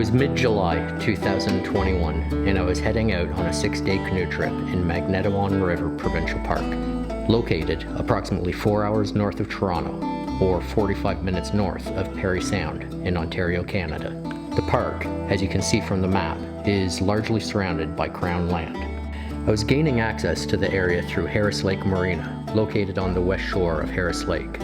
was mid-July 2021, and I was heading out on a 6-day canoe trip in Magnetawan River Provincial Park, located approximately 4 hours north of Toronto, or 45 minutes north of Parry Sound in Ontario, Canada. The park, as you can see from the map, is largely surrounded by Crown land. I was gaining access to the area through Harris Lake Marina, located on the west shore of Harris Lake.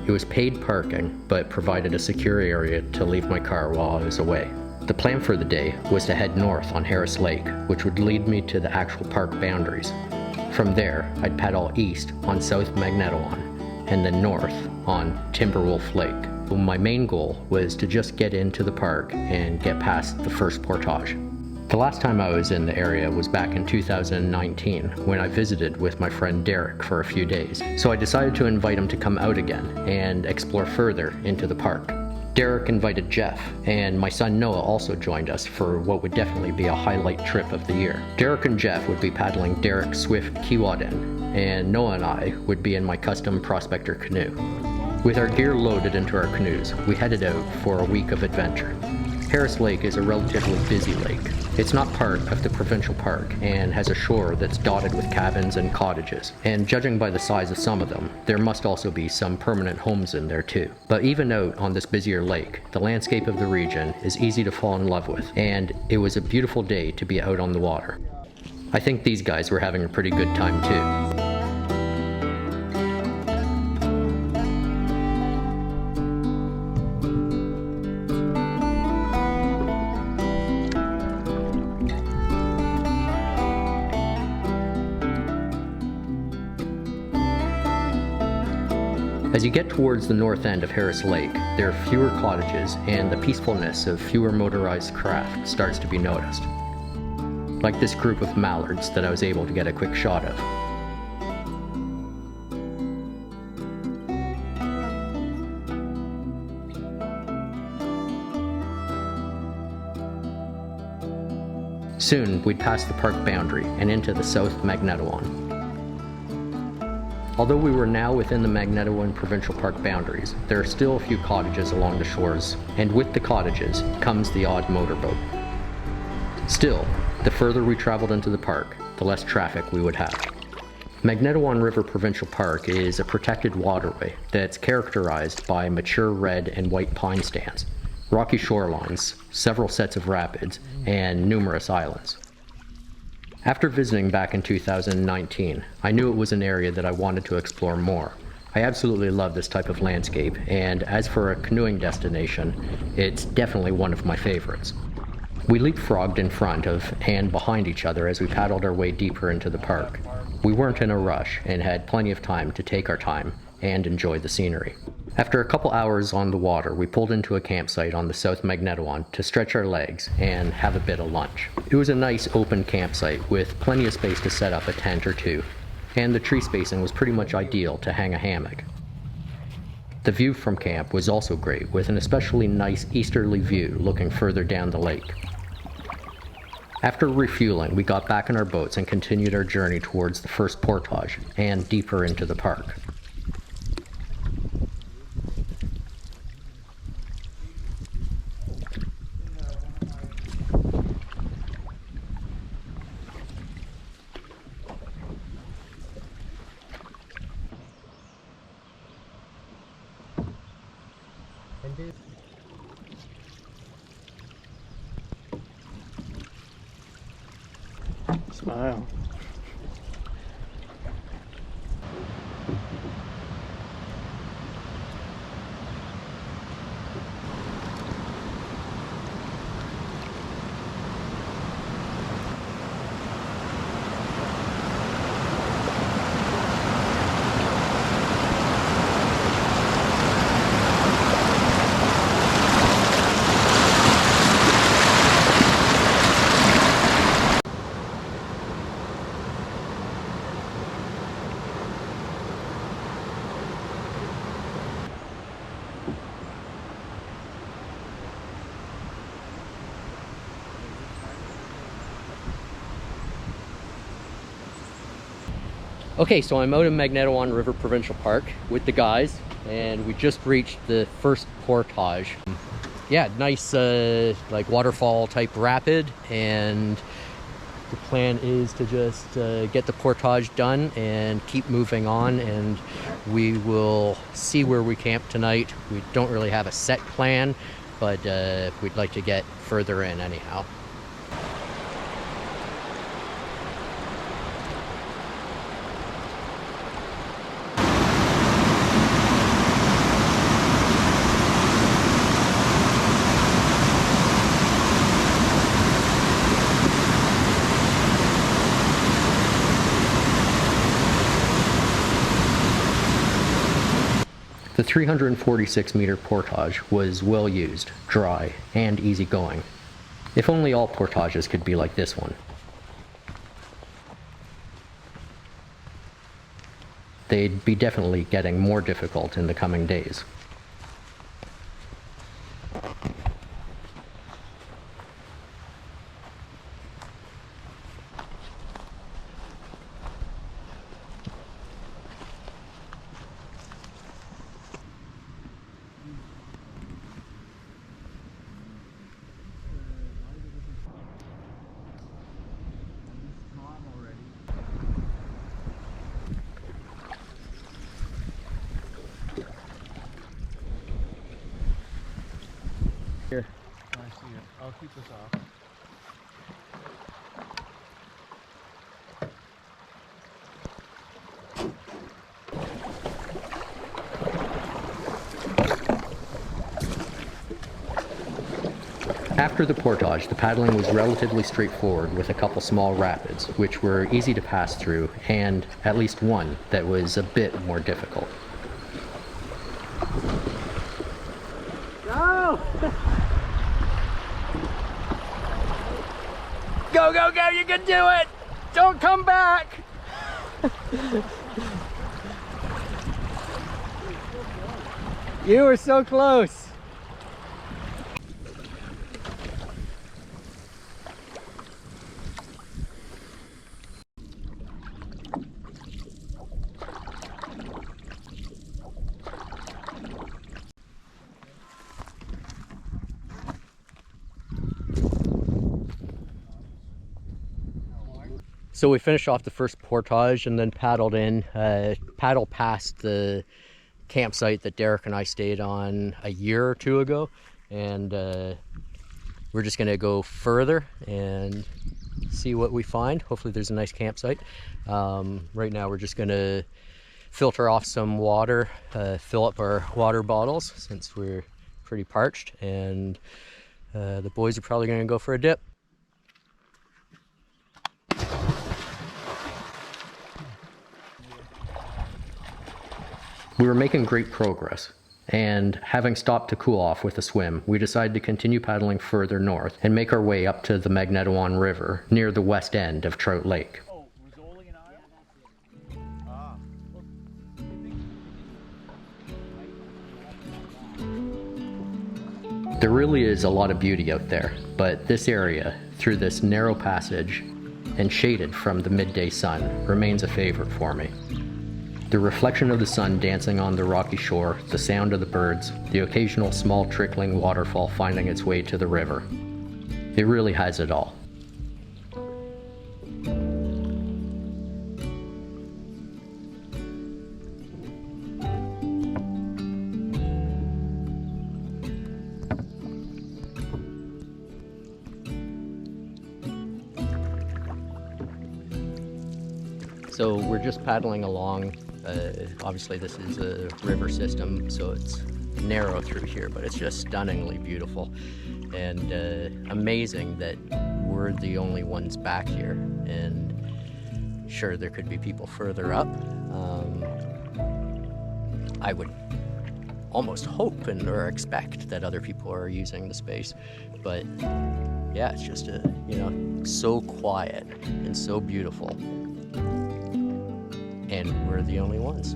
It was paid parking, but provided a secure area to leave my car while I was away. The plan for the day was to head north on Harris Lake, which would lead me to the actual park boundaries. From there, I'd paddle east on South Magnetawan, and then north on Timberwolf Lake. My main goal was to just get into the park and get past the first portage. The last time I was in the area was back in 2019 when I visited with my friend Derek for a few days. So I decided to invite him to come out again and explore further into the park. Derek invited Jeff, and my son Noah also joined us for what would definitely be a highlight trip of the year. Derek and Jeff would be paddling Derek's Swift Keewatin, and Noah and I would be in my custom Prospector canoe. With our gear loaded into our canoes, we headed out for a week of adventure. Harris Lake is a relatively busy lake. It's not part of the provincial park and has a shore that's dotted with cabins and cottages. And judging by the size of some of them, there must also be some permanent homes in there too. But even out on this busier lake, the landscape of the region is easy to fall in love with, and it was a beautiful day to be out on the water. I think these guys were having a pretty good time too. As you get towards the north end of Harris Lake, there are fewer cottages and the peacefulness of fewer motorized craft starts to be noticed. Like this group of mallards that I was able to get a quick shot of. Soon, we'd pass the park boundary and into the South Magnetawan. Although we were now within the Magnetawan Provincial Park boundaries, there are still a few cottages along the shores, and with the cottages comes the odd motorboat. Still, the further we traveled into the park, the less traffic we would have. Magnetawan River Provincial Park is a protected waterway that's characterized by mature red and white pine stands, rocky shorelines, several sets of rapids, and numerous islands. After visiting back in 2019, I knew it was an area that I wanted to explore more. I absolutely love this type of landscape, and as for a canoeing destination, it's definitely one of my favorites. We leapfrogged in front of and behind each other as we paddled our way deeper into the park. We weren't in a rush and had plenty of time to take our time and enjoy the scenery. After a couple hours on the water, we pulled into a campsite on the South Magnetawan to stretch our legs and have a bit of lunch. It was a nice open campsite with plenty of space to set up a tent or two, and the tree spacing was pretty much ideal to hang a hammock. The view from camp was also great, with an especially nice easterly view looking further down the lake. After refueling, we got back in our boats and continued our journey towards the first portage and deeper into the park. Smile. Okay, so I'm out in Magnetawan River Provincial Park with the guys, and we just reached the first portage. yeah, nice like waterfall type rapid, and the plan is to just get the portage done and keep moving on, and we will see where we camp tonight. We don't really have a set plan, but we'd like to get further in anyhow. The 346 meter portage was well used, dry, and easygoing. If only all portages could be like this one. They'd be definitely getting more difficult in the coming days. Here. I see it. I'll keep this off. After the portage, the paddling was relatively straightforward with a couple small rapids, which were easy to pass through, and at least one that was a bit more difficult. Go! Go, go, go, you can do it! Don't come back! You were so close! So we finished off the first portage and then paddled in, paddle past the campsite that Derek and I stayed on a year or two ago, and we're just gonna go further and see what we find. Hopefully there's a nice campsite. Right now we're just gonna filter off some water, fill up our water bottles since we're pretty parched, and the boys are probably gonna go for a dip. We were making great progress, and having stopped to cool off with a swim, we decided to continue paddling further north and make our way up to the Magnetawan River near the west end of Trout Lake. There really is a lot of beauty out there, but this area, through this narrow passage and shaded from the midday sun, remains a favorite for me. The reflection of the sun dancing on the rocky shore, the sound of the birds, the occasional small trickling waterfall finding its way to the river. It really has it all. So we're just paddling along. Obviously this is a river system, so it's narrow through here, but it's just stunningly beautiful, and amazing that we're the only ones back here. And sure, there could be people further up. I would almost hope or expect that other people are using the space, but yeah, it's just so quiet and so beautiful. And we're the only ones.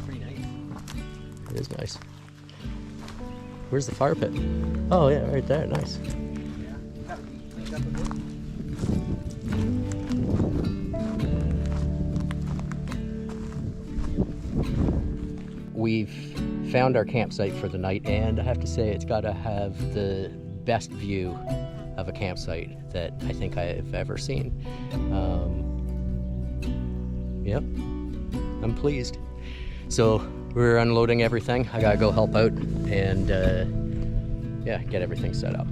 Pretty nice. It is nice. Where's the fire pit? Oh yeah, right there, nice. We've found our campsite for the night, and I have to say it's got to have the best view of a campsite that I think I have ever seen. Yep, I'm pleased. So we're unloading everything. I gotta go help out and yeah, get everything set up.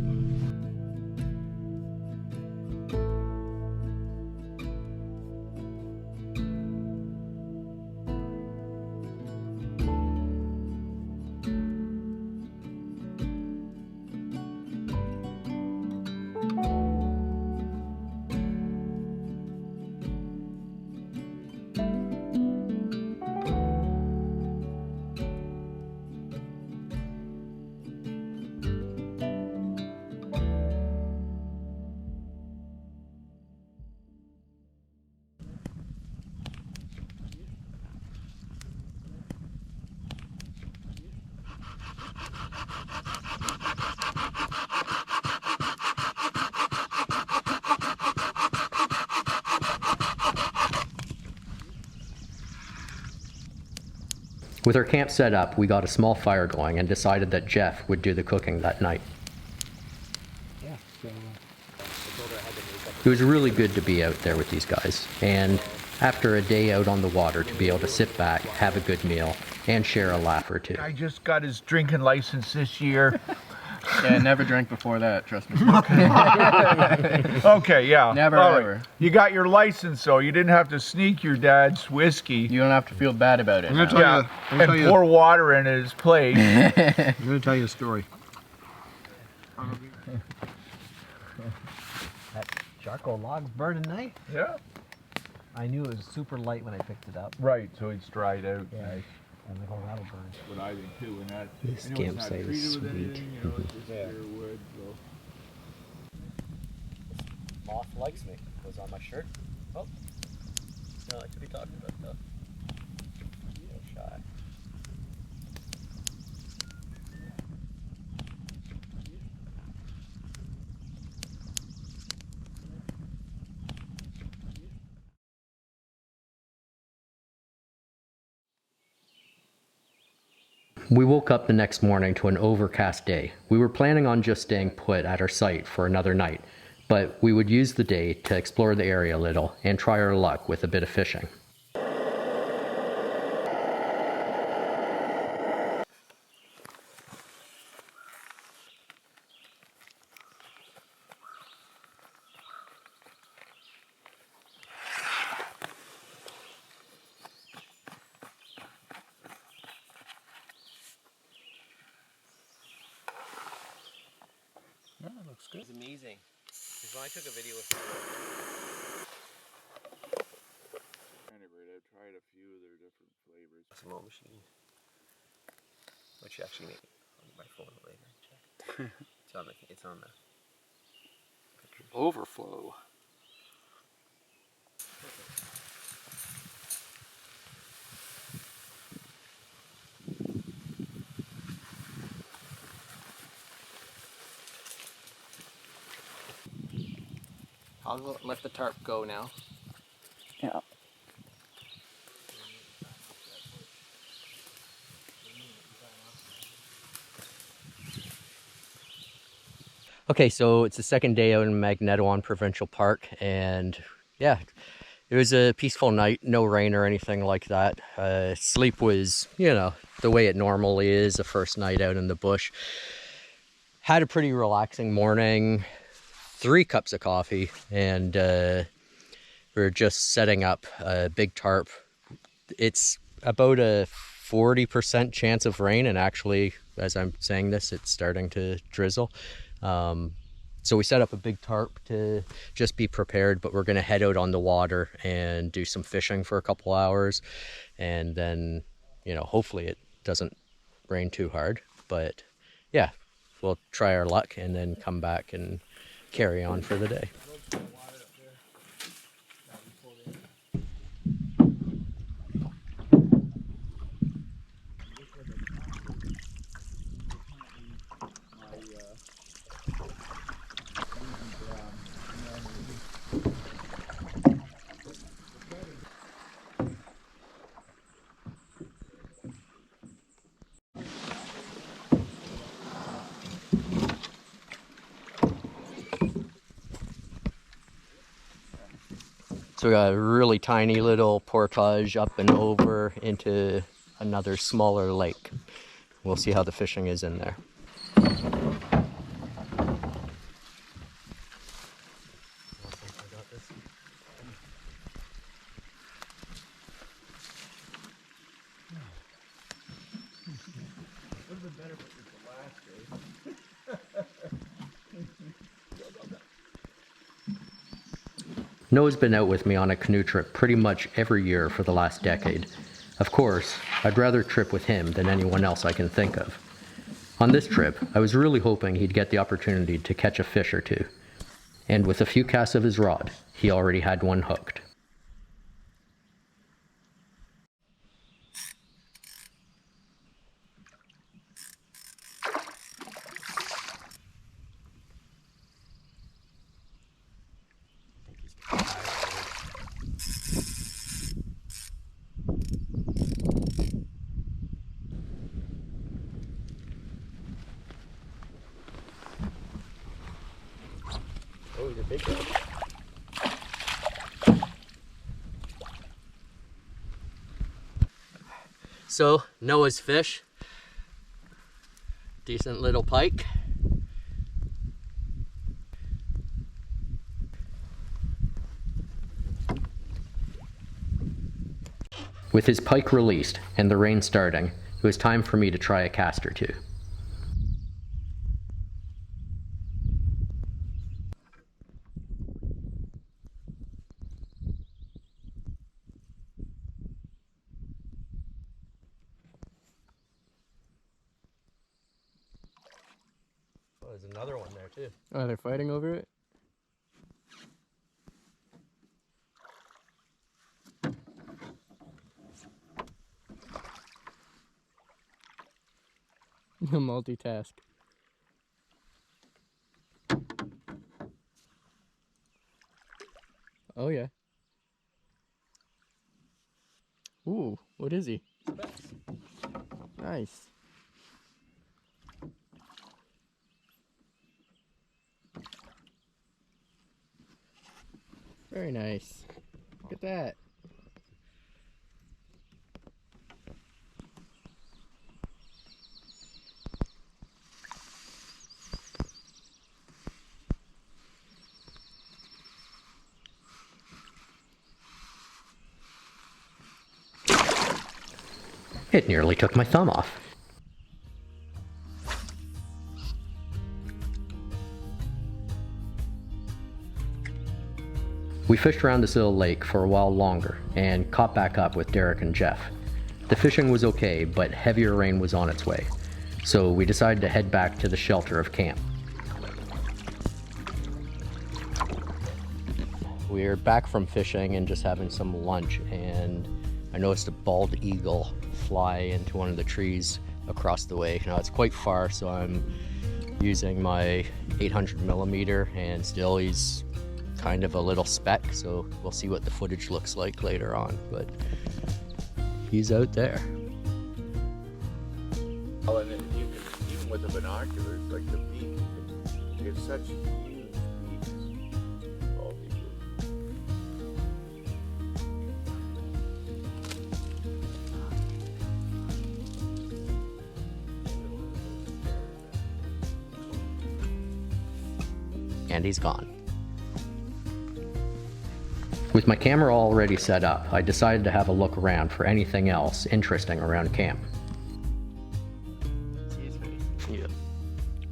With our camp set up, we got a small fire going and decided that Jeff would do the cooking that night. Yeah, so It was really good to be out there with these guys, and after a day out on the water, to be able to sit back, have a good meal, and share a laugh or two. I just got his drinking license this year. yeah, never drank before that, trust me. Okay, yeah. Never, all right. ever. You got your license, so you didn't have to sneak your dad's whiskey. You don't have to feel bad about it. I'm gonna tell Yeah, you. I'm gonna and tell pour water in his plate. I'm gonna tell you a story. That charcoal log's burning nice. Yeah. I knew it was super light when I picked it up. Right, so it's dried out. Yeah. Nice. I'm like, oh, that'll burn. What I think too, and that This I know it's not campsite is treated with sweet. anything, you know, it's just pure wood. So. Moth likes me. Was on my shirt. Oh, no, I could be talking about stuff. So shy. We woke up the next morning to an overcast day. We were planning on just staying put at our site for another night, but we would use the day to explore the area a little and try our luck with a bit of fishing. Yeah, that looks good. It's amazing. Because when I took a video of I've tried a few of their different flavors. Small machine, which actually made on my phone later. Check. It's on the Overflow. I'll let the tarp go now. Yeah. Okay, so it's the second day out in Magnetawan Provincial Park, and yeah, it was a peaceful night, no rain or anything like that. Sleep was, you know, the way it normally is, the first night out in the bush. Had a pretty relaxing morning, 3 cups of coffee, and we were just setting up a big tarp. It's about a 40% chance of rain, and actually, as I'm saying this, it's starting to drizzle. So we set up a big tarp to just be prepared, but we're going to head out on the water and do some fishing for a couple hours. And then, you know, hopefully it doesn't rain too hard, but yeah, we'll try our luck and then come back and carry on for the day. So we got a really tiny little portage up and over into another smaller lake. We'll see how the fishing is in there. Noah's been out with me on a canoe trip pretty much every year for the last decade. Of course, I'd rather trip with him than anyone else I can think of. On this trip, I was really hoping he'd get the opportunity to catch a fish or two. And with a few casts of his rod, he already had one hooked. Oh, he's a big one. So, Noah's fish. Decent little pike. With his pike released and the rain starting, it was time for me to try a cast or two. Oh, there's another one there too. Oh, they're fighting over it? Multitask. Oh yeah. Ooh, what is he? Nice. Very nice. Look at that. It nearly took my thumb off. We fished around this little lake for a while longer and caught back up with Derek and Jeff. The fishing was okay, but heavier rain was on its way, so we decided to head back to the shelter of camp. We're back from fishing and just having some lunch, and I noticed a bald eagle fly into one of the trees across the way. Now it's quite far, so I'm using my 800mm, and still he's kind of a little speck, so we'll see what the footage looks like later on, but he's out there. Oh, and then you can, even with the binoculars, like the beak, you get such huge beaks. All these And he's gone. With my camera already set up, I decided to have a look around for anything else interesting around camp. Yeah.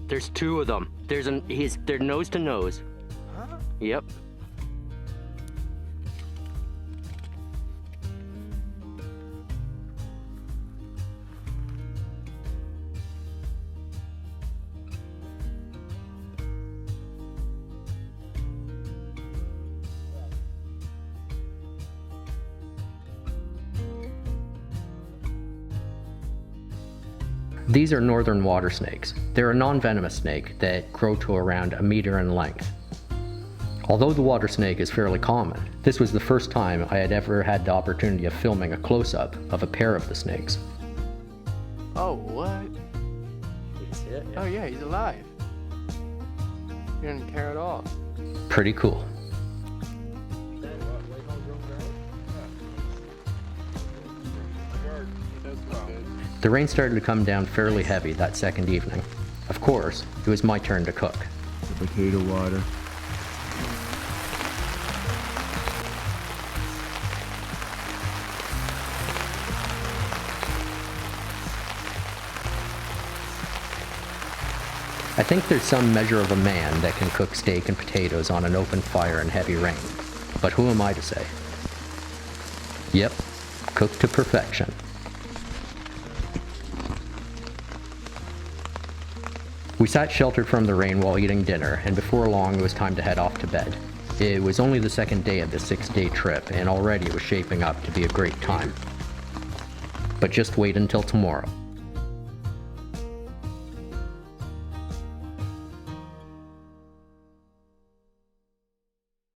There's two of them. They're nose to nose. Huh? Yep. These are northern water snakes. They're a non-venomous snake that grow to around 1 meter in length. Although the water snake is fairly common, this was the first time I had ever had the opportunity of filming a close-up of a pair of the snakes. Oh, what? You see it? Oh yeah, he's alive. He didn't care at all. Pretty cool. The rain started to come down fairly heavy that second evening. Of course, it was my turn to cook. The potato water. I think there's some measure of a man that can cook steak and potatoes on an open fire in heavy rain. But who am I to say? Yep, cooked to perfection. We sat sheltered from the rain while eating dinner, and before long it was time to head off to bed. It was only the second day of the 6-day trip, and already it was shaping up to be a great time. But just wait until tomorrow.